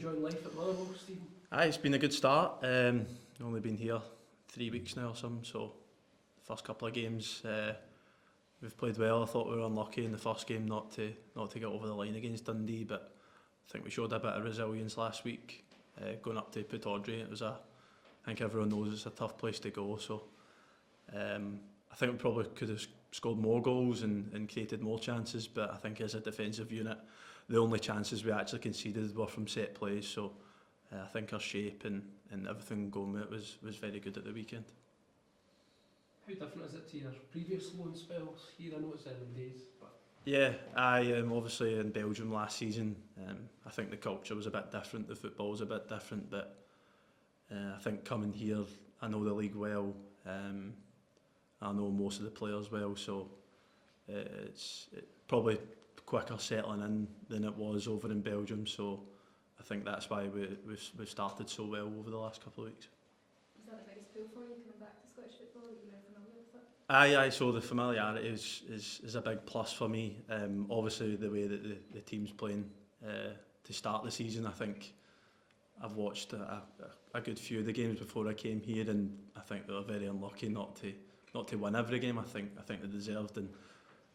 enjoying life at Motherwell, Stephen? Aye, it's been a good start. Only been here 3 weeks now or something, so the first couple of games we've played well. I thought we were unlucky in the first game not to get over the line against Dundee, but I think we showed a bit of resilience last week going up to Pittodrie. I think everyone knows it's a tough place to go, so I think we probably could have scored more goals and created more chances, but I think as a defensive unit the only chances we actually conceded were from set plays, so I think our shape and everything going with it was very good at the weekend. How different is it to your previous loan spells here? I know it's early days, but... Yeah, I obviously in Belgium last season, I think the culture was a bit different, the football was a bit different, but I think coming here, I know the league well, I know most of the players well, so it's probably quicker settling in than it was over in Belgium, so I think that's why we've started so well over the last couple of weeks. Was that the biggest pull for you coming back to Scottish football? Are you very familiar with it? Aye, so the familiarity is a big plus for me. Obviously the way that the team's playing to start the season, I think I've watched a good few of the games before I came here, and I think they were very unlucky not to win every game. I think they deserved, and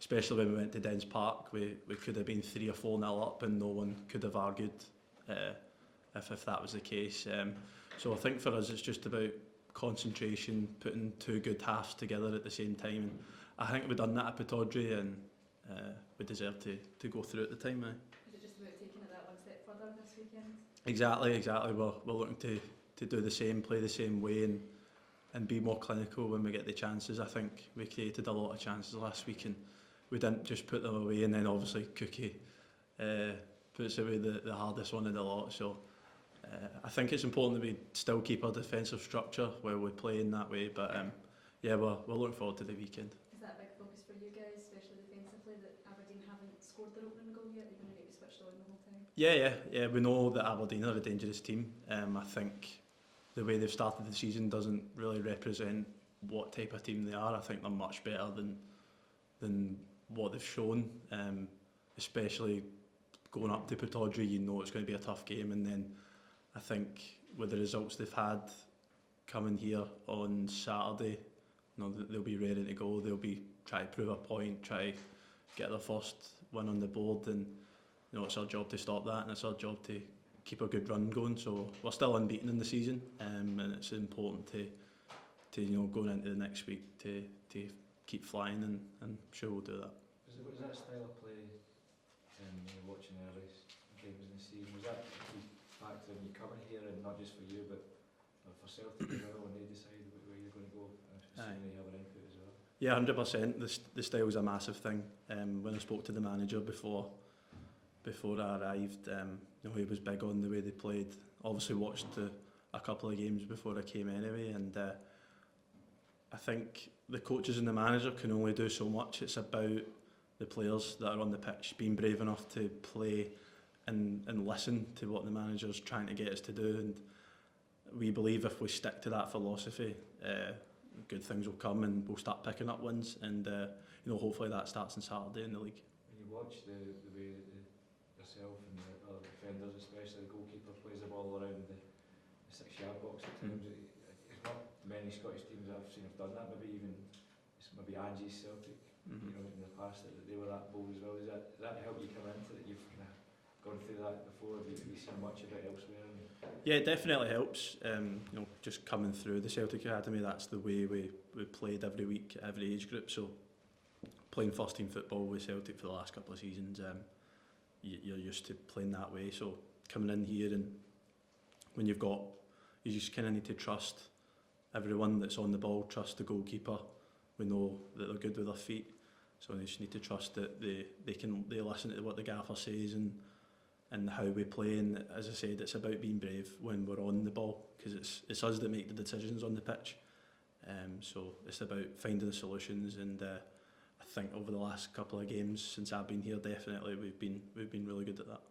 especially when we went to Dens Park, we could have been 3 or 4-0 up and no one could have argued if that was the case. So I think for us it's just about concentration, putting two good halves together at the same time. And I think we've done that at Pittodrie, and we deserve to go through at the time. Is it just about taking it that one step further this weekend? Exactly. We're looking to do the same, play the same way, and be more clinical when we get the chances. I think we created a lot of chances last week and we didn't just put them away, and then obviously Cookie puts away the hardest one of the lot. So I think it's important that we still keep our defensive structure while we play in that way, but yeah, we're looking forward to the weekend. Is that a big focus for you guys, especially defensively, that Aberdeen haven't scored their opening goal yet? They're going to need to switch on the whole time. Yeah, we know that Aberdeen are a dangerous team. I think the way they've started the season doesn't really represent what type of team they are. I think they're much better than what they've shown, especially going up to Pittodrie. You know it's going to be a tough game, and then I think with the results they've had coming here on Saturday, they'll be ready to go. They'll be trying to prove a point, try to get their first win on the board, and it's our job to stop that, and it's our job to keep a good run going. So we're still unbeaten in the season, and it's important to going into the next week to keep flying, and I'm sure we'll do that. Was that a style of play watching the early games in the season? Was that a key factor when you come in here, and not just for you but for Celtic as well, when they decide where you're going to go? Assuming they have an input as well. Yeah, 100%. The style was a massive thing. When I spoke to the manager before I arrived, he was big on the way they played. Obviously watched a couple of games before I came anyway, and I think the coaches and the manager can only do so much. It's about the players that are on the pitch being brave enough to play and listen to what the manager's trying to get us to do, and we believe if we stick to that philosophy, good things will come and we'll start picking up wins, and hopefully that starts on Saturday in the league. When you watch the way yourself and the other defenders, especially the goalkeeper, plays the ball around the 6-yard box at times, it's not many Scottish teams I've seen have done that. Maybe Angie's Celtic, in the past, that they were that bold as well. Does that help you come into it? You've kind of gone through that before. Have you seen much of it elsewhere? Yeah, it definitely helps. Just coming through the Celtic Academy, that's the way we played every week, every age group. So playing first team football with Celtic for the last couple of seasons, you're used to playing that way. So coming in here, and when you just kind of need to trust everyone that's on the ball, trust the goalkeeper. We know that they're good with their feet, so we just need to trust that they listen to what the gaffer says and how we play. And as I said, it's about being brave when we're on the ball, because it's us that make the decisions on the pitch. So it's about finding the solutions, and I think over the last couple of games since I've been here, definitely we've been really good at that.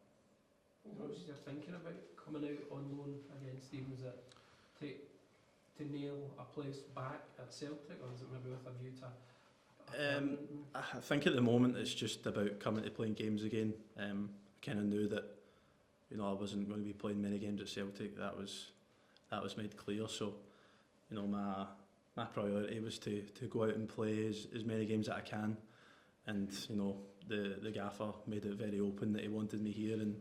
What was you thinking about coming out on loan again, Stephen? Was it to nail a place back at Celtic, or is it maybe with a view to I think at the moment it's just about coming to playing games again. Kind of knew that you know, I wasn't going to be playing many games at Celtic. That was made clear. So, you know, my priority was to go out and play as many games that I can. And, you know, the gaffer made it very open that he wanted me here and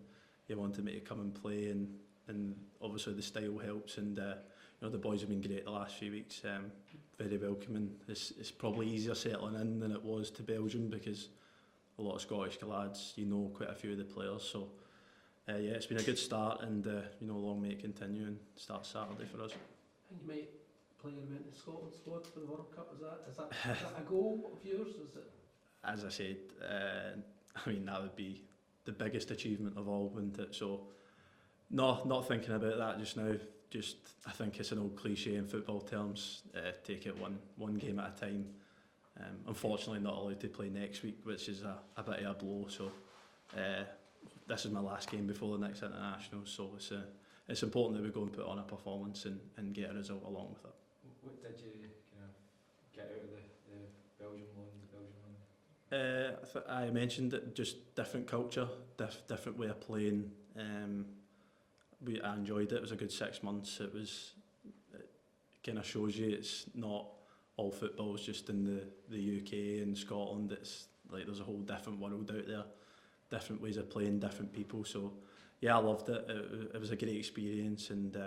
he wanted me to come and play, and obviously the style helps, and you know, the boys have been great the last few weeks, very welcoming. It's probably easier settling in than it was to Belgium, because a lot of Scottish lads, you know quite a few of the players, so yeah, it's been a good start, and you know, long may it continue and start Saturday for us. I think you might play him into Scotland squad for the World Cup. Is that a goal of yours? Is it? As I said, I mean, that would be the biggest achievement of all, wouldn't it? So, no, not thinking about that just now. Just, I think it's an old cliche in football terms. Take it one game at a time. Unfortunately, not allowed to play next week, which is a bit of a blow. So, this is my last game before the next international. So it's important that we go and put on a performance and get a result along with it. What did you kind of get out of the Belgium loan? I mentioned it, just different culture, different way of playing. I enjoyed it. It was a good 6 months. It kind of shows you it's not all football is just in the UK and Scotland. It's like there's a whole different world out there, different ways of playing, different people. So yeah, I loved it. It was a great experience, and you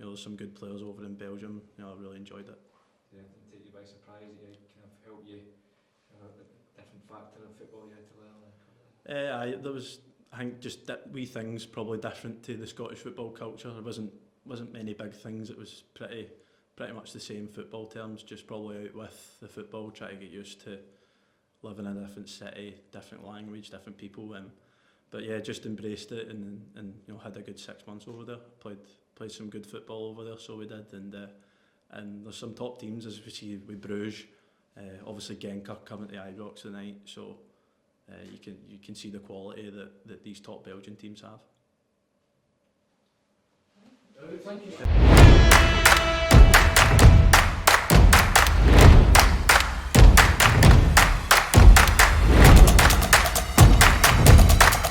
know, there's some good players over in Belgium. You know, I really enjoyed it. Did anything take you by surprise? Did it kind of help you? A different factor of football you had to learn? There was, I think, just wee things probably different to the Scottish football culture. There wasn't many big things. It was pretty much the same football terms, just probably out with the football, trying to get used to living in a different city, different language, different people. But yeah, just embraced it, and you know, had a good 6 months over there. Played some good football over there, so we did. And there's some top teams, as we see with Bruges. Obviously Genk are coming to Ibrox tonight, so you can see the quality that these top Belgian teams have. Thank you.